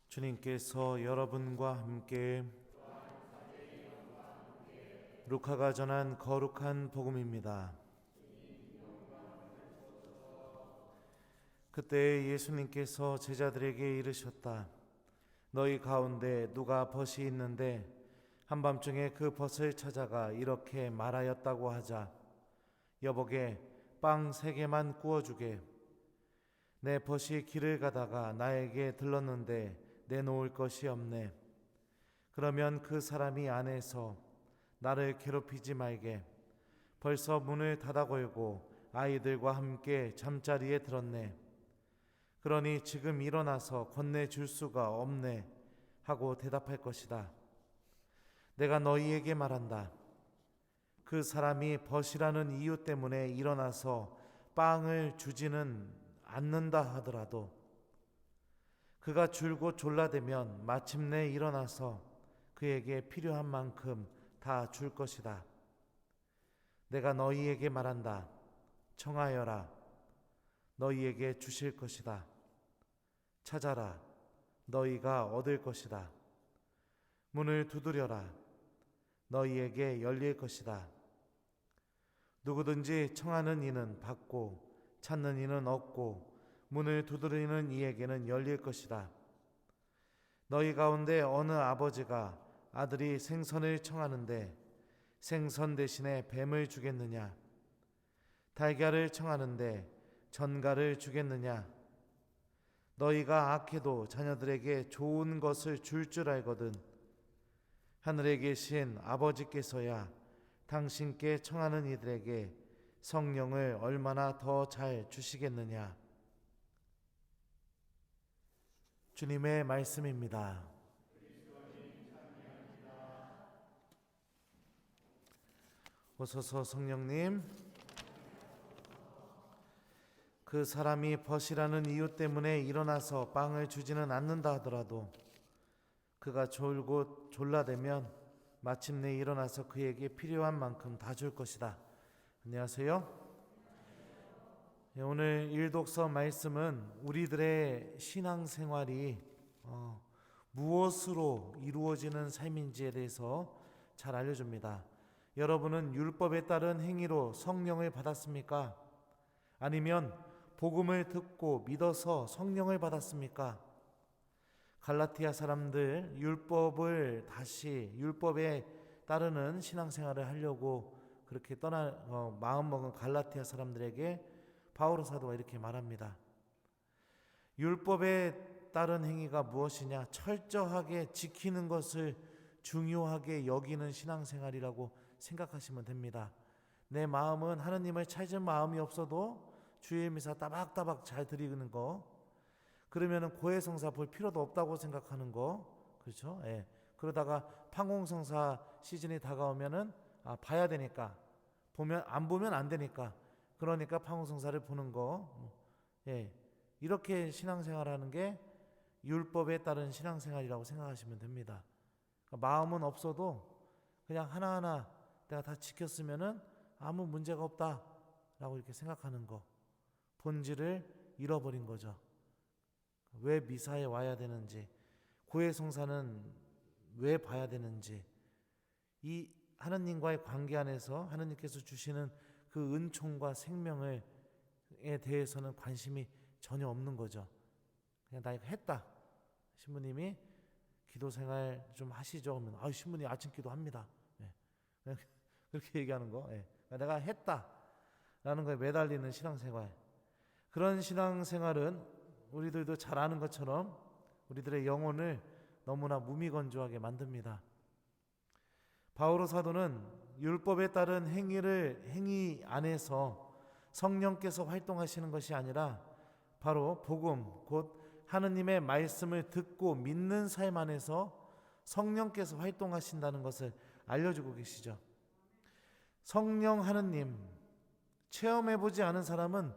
주님께서 여러분과 함께 루카가 전한 거룩한 복음입니다. 그때 예수님께서 제자들에게 이르셨다. 너희 가운데 누가 벗이 있는데 한밤중에 그 벗을 찾아가 이렇게 말하였다고 하자. 여보게 빵 3개만 구워주게. 내 벗이 길을 가다가 나에게 들렀는데 내놓을 것이 없네. 그러면 그 사람이 안에서 나를 괴롭히지 말게. 벌써 문을 닫아 걸고 아이들과 함께 잠자리에 들었네. 그러니 지금 일어나서 건네줄 수가 없네 하고 대답할 것이다. 내가 너희에게 말한다. 그 사람이 벗이라는 이유 때문에 일어나서 빵을 주지는 않는다 하더라도 그가 줄곧 졸라대면 마침내 일어나서 그에게 필요한 만큼 다 줄 것이다. 내가 너희에게 말한다. 청하여라. 너희에게 주실 것이다. 찾아라. 너희가 얻을 것이다. 문을 두드려라. 너희에게 열릴 것이다. 누구든지 청하는 이는 받고 찾는 이는 얻고 문을 두드리는 이에게는 열릴 것이다. 너희 가운데 어느 아버지가 아들이 생선을 청하는데 생선 대신에 뱀을 주겠느냐? 달걀을 청하는데 전갈을 주겠느냐? 너희가 악해도 자녀들에게 좋은 것을 줄 알거든 하늘에 계신 아버지께서야 당신께 청하는 이들에게 성령을 얼마나 더 잘 주시겠느냐? 주님의 말씀입니다. 오소서 성령님. 그 사람이 벗이라는 이유 때문에 일어나서 빵을 주지는 않는다 하더라도 그가 졸고 졸라대면 마침내 일어나서 그에게 필요한 만큼 다 줄 것이다. 안녕하세요. 오늘 일독서 말씀은 우리들의 신앙생활이 무엇으로 이루어지는 삶인지에 대해서 잘 알려줍니다. 여러분은 율법에 따른 행위로 성령을 받았습니까? 아니면 복음을 듣고 믿어서 성령을 받았습니까? 갈라티아 사람들 율법에 따르는 신앙생활을 하려고 그렇게 마음먹은 갈라티아 사람들에게 바오로 사도가 이렇게 말합니다. 율법에 따른 행위가 무엇이냐? 철저하게 지키는 것을 중요하게 여기는 신앙생활이라고 생각하시면 됩니다. 내 마음은 하느님을 찾을 마음이 없어도 주일 미사 따박따박 잘 드리는 거, 그러면은 고해성사 볼 필요도 없다고 생각하는 거, 그렇죠? 예. 그러다가 판공성사 시즌이 다가오면은 봐야 되니까 안 보면 안 되니까 그러니까 판공성사를 보는 거, 예. 이렇게 신앙생활하는 게 율법에 따른 신앙생활이라고 생각하시면 됩니다. 그러니까 마음은 없어도 그냥 하나하나 내가 다 지켰으면은 아무 문제가 없다라고 이렇게 생각하는 거, 본질을 잃어버린 거죠. 왜 미사에 와야 되는지, 고해성사는 왜 봐야 되는지, 이 하느님과의 관계 안에서 하느님께서 주시는 그 은총과 생명에 대해서는 관심이 전혀 없는 거죠. 그냥 나 이거 했다. 신부님이 기도생활 좀 하시죠. 그러면 신부님 아침 기도합니다. 네. 그렇게 얘기하는 거. 네. 내가 했다라는 거에 매달리는 신앙생활. 그런 신앙생활은 우리들도 잘 아는 것처럼 우리들의 영혼을 너무나 무미건조하게 만듭니다. 바오로 사도는 율법에 따른 행위 안에서 성령께서 활동하시는 것이 아니라 바로 복음, 곧 하느님의 말씀을 듣고 믿는 삶 안에서 성령께서 활동하신다는 것을 알려주고 계시죠. 성령 하느님 체험해보지 않은 사람은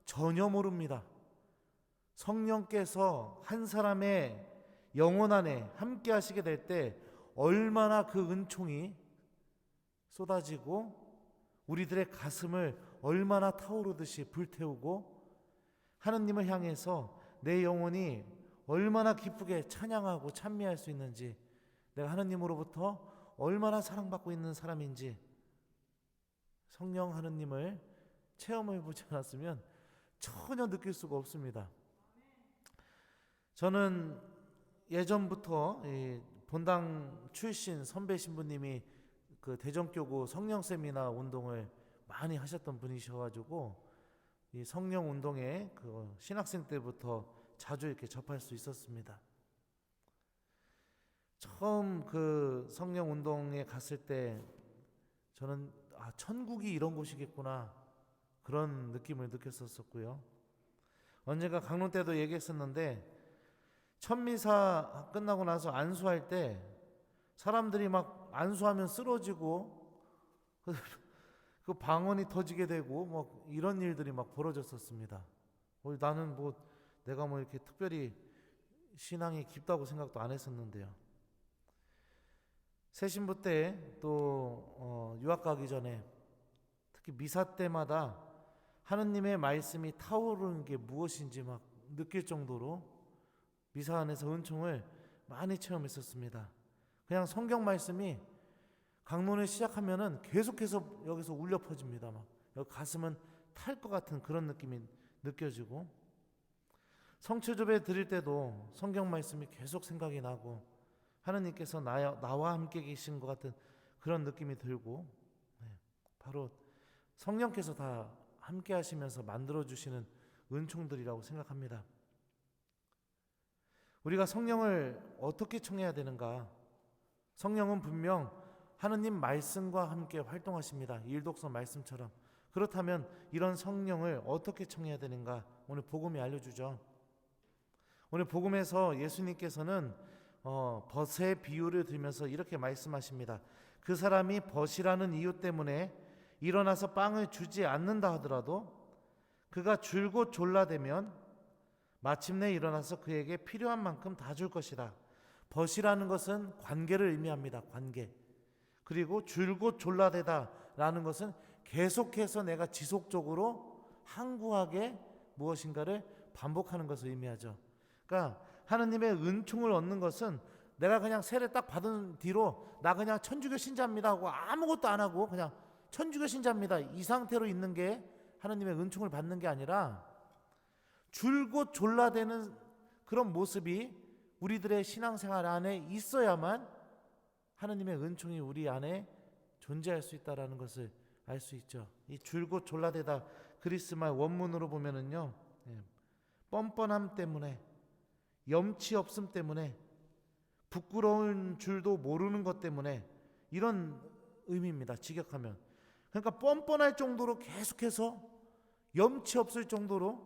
전혀 모릅니다. 성령께서 한 사람의 영혼 안에 함께 하시게 될 때 얼마나 그 은총이 쏟아지고 우리들의 가슴을 얼마나 타오르듯이 불태우고 하느님을 향해서 내 영혼이 얼마나 기쁘게 찬양하고 찬미할 수 있는지, 내가 하느님으로부터 얼마나 사랑받고 있는 사람인지 성령 하느님을 체험해 보지 않았으면 전혀 느낄 수가 없습니다. 저는 예전부터 이 본당 출신 선배 신부님이 그 대전교구 성령 세미나 운동을 많이 하셨던 분이셔가지고 이 성령 운동에 그 신학생 때부터 자주 이렇게 접할 수 있었습니다. 처음 그 성령 운동에 갔을 때 저는 천국이 이런 곳이겠구나 그런 느낌을 느꼈었고요. 언젠가 강론 때도 얘기했었는데 천미사 끝나고 나서 안수할 때 사람들이 막 안수하면 쓰러지고 그 방언이 터지게 되고 뭐 이런 일들이 막 벌어졌었습니다. 나는 뭐 내가 뭐 이렇게 특별히 신앙이 깊다고 생각도 안 했었는데요. 새신부 때 또 유학 가기 전에 특히 미사 때마다 하느님의 말씀이 타오르는 게 무엇인지 막 느낄 정도로 미사 안에서 은총을 많이 체험했었습니다. 그냥 성경 말씀이 강론을 시작하면은 계속해서 여기서 울려 퍼집니다. 막 여기 가슴은 탈 것 같은 그런 느낌이 느껴지고, 성체조배 드릴 때도 성경 말씀이 계속 생각이 나고 하느님께서 나와 함께 계신 것 같은 그런 느낌이 들고, 바로 성령께서 다 함께 하시면서 만들어주시는 은총들이라고 생각합니다. 우리가 성령을 어떻게 청해야 되는가? 성령은 분명 하느님 말씀과 함께 활동하십니다. 일독서 말씀처럼. 그렇다면 이런 성령을 어떻게 청해야 되는가? 오늘 복음이 알려주죠. 오늘 복음에서 예수님께서는 벗의 비유를 들면서 이렇게 말씀하십니다. 그 사람이 벗이라는 이유 때문에 일어나서 빵을 주지 않는다 하더라도 그가 줄곧 졸라대면 마침내 일어나서 그에게 필요한 만큼 다 줄 것이다. 벗이라는 것은 관계를 의미합니다. 관계. 그리고 줄곧 졸라대다 라는 것은 계속해서 내가 지속적으로 항구하게 무엇인가를 반복하는 것을 의미하죠. 그러니까 하느님의 은총을 얻는 것은 내가 그냥 세례 딱 받은 뒤로 나 그냥 천주교 신자입니다 하고 아무것도 안 하고 그냥 천주교 신자입니다 이 상태로 있는 게 하느님의 은총을 받는 게 아니라 줄곧 졸라대는 그런 모습이 우리들의 신앙생활 안에 있어야만 하느님의 은총이 우리 안에 존재할 수 있다는 것을 알 수 있죠. 이 줄곧 졸라대다 그리스말 원문으로 보면은요, 뻔뻔함 때문에, 염치 없음 때문에, 부끄러운 줄도 모르는 것 때문에, 이런 의미입니다. 직역하면. 그러니까 뻔뻔할 정도로 계속해서, 염치 없을 정도로,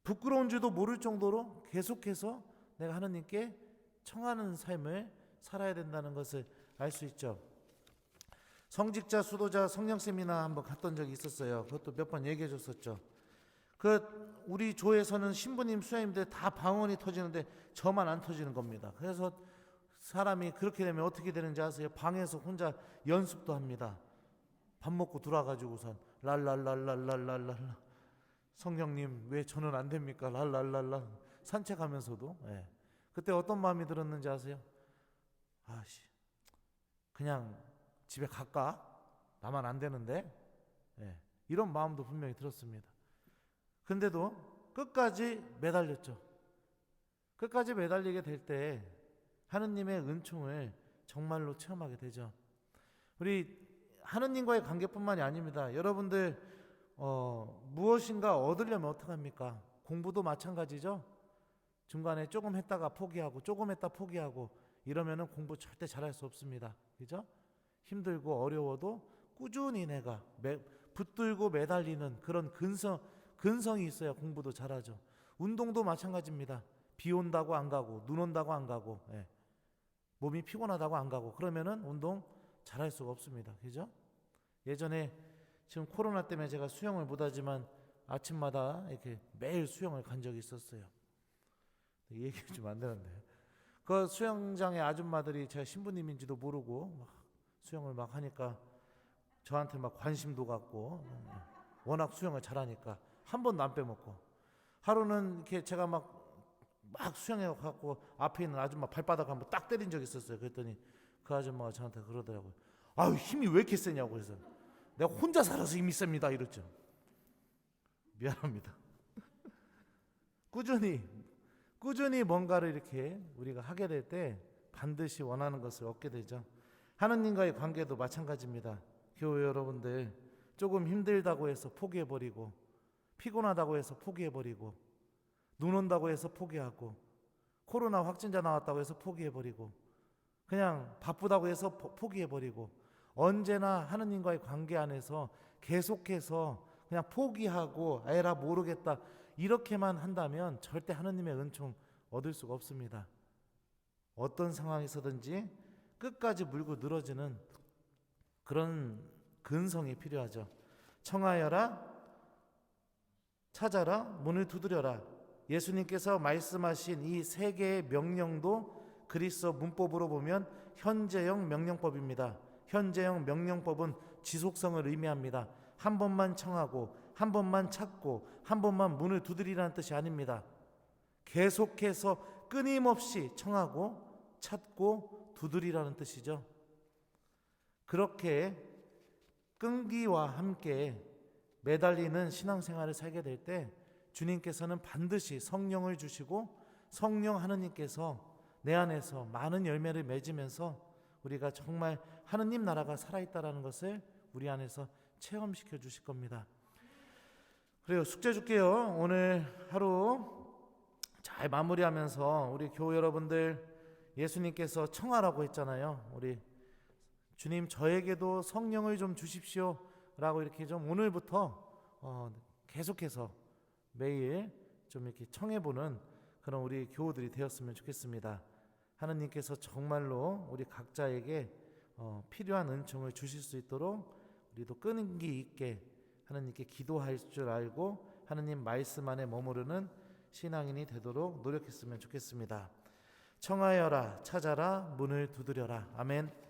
부끄러운 줄도 모를 정도로 계속해서 내가 하느님께 청하는 삶을 살아야 된다는 것을 알 수 있죠. 성직자, 수도자 성령 세미나 한번 갔던 적이 있었어요. 그것도 몇 번 얘기해 줬었죠. 우리 조에서는 신부님, 수녀님들 다 방언이 터지는데 저만 안 터지는 겁니다. 그래서 사람이 그렇게 되면 어떻게 되는지 아세요? 방에서 혼자 연습도 합니다. 밥 먹고 들어와가지고선 랄랄랄랄랄랄랄, 성령님 왜 저는 안 됩니까? 랄랄랄랄, 산책하면서도. 그때 어떤 마음이 들었는지 아세요? 그냥 집에 갈까? 나만 안 되는데. 이런 마음도 분명히 들었습니다. 근데도 끝까지 매달렸죠. 끝까지 매달리게 될 때 하느님의 은총을 정말로 체험하게 되죠. 우리 하느님과의 관계뿐만이 아닙니다. 여러분들 무엇인가 얻으려면 어떡합니까? 공부도 마찬가지죠. 중간에 조금 했다가 포기하고 조금 했다 포기하고 이러면은 공부 절대 잘할 수 없습니다. 그죠? 힘들고 어려워도 꾸준히 내가 붙들고 매달리는 그런 근성이 있어야 공부도 잘하죠. 운동도 마찬가지입니다. 비 온다고 안 가고 눈 온다고 안 가고 몸이 피곤하다고 안 가고 그러면은 운동 잘할 수가 없습니다. 그죠? 예전에 지금 코로나 때문에 제가 수영을 못하지만 아침마다 이렇게 매일 수영을 간 적이 있었어요. 얘기해 주면 안 되는데 그 수영장의 아줌마들이 제가 신부님인지도 모르고 막 수영을 막 하니까 저한테 막 관심도 갖고, 워낙 수영을 잘하니까 한 번도 안 빼먹고, 하루는 이렇게 제가 막 막 수영해 갖고 앞에 있는 아줌마 발바닥 한번 딱 때린 적이 있었어요. 그랬더니 그 아줌마가 저한테 그러더라고요. 아유, 힘이 왜 이렇게 세냐고. 그래서 내가 혼자 살아서 힘이 셉니다 이랬죠. 미안합니다. 꾸준히 뭔가를 이렇게 우리가 하게 될 때 반드시 원하는 것을 얻게 되죠. 하느님과의 관계도 마찬가지입니다. 교회 여러분들, 조금 힘들다고 해서 포기해버리고, 피곤하다고 해서 포기해버리고, 눈 온다고 해서 포기하고, 코로나 확진자 나왔다고 해서 포기해버리고, 그냥 바쁘다고 해서 포기해버리고, 언제나 하느님과의 관계 안에서 계속해서 그냥 포기하고 에라 모르겠다 이렇게만 한다면 절대 하느님의 은총 얻을 수가 없습니다. 어떤 상황에서든지 끝까지 물고 늘어지는 그런 근성이 필요하죠. 청하여라, 찾아라, 문을 두드려라. 예수님께서 말씀하신 이 세 개의 명령도 그리스어 문법으로 보면 현재형 명령법입니다. 현재형 명령법은 지속성을 의미합니다. 한 번만 청하고, 한 번만 찾고, 한 번만 문을 두드리라는 뜻이 아닙니다. 계속해서 끊임없이 청하고, 찾고, 두드리라는 뜻이죠. 그렇게 끈기와 함께 매달리는 신앙생활을 살게 될 때 주님께서는 반드시 성령을 주시고 성령 하느님께서 내 안에서 많은 열매를 맺으면서 우리가 정말 하느님 나라가 살아있다는 것을 우리 안에서 체험시켜 주실 겁니다. 그래요. 숙제 줄게요. 오늘 하루 잘 마무리하면서 우리 교회 여러분들, 예수님께서 청하라고 했잖아요. 우리 주님 저에게도 성령을 좀 주십시오 라고 이렇게 좀 오늘부터 계속해서 매일 좀 이렇게 청해보는 그런 우리 교우들이 되었으면 좋겠습니다. 하느님께서 정말로 우리 각자에게 필요한 은총을 주실 수 있도록 우리도 끈기 있게 하느님께 기도할 줄 알고 하느님 말씀 안에 머무르는 신앙인이 되도록 노력했으면 좋겠습니다. 청하여라, 찾아라, 문을 두드려라. 아멘.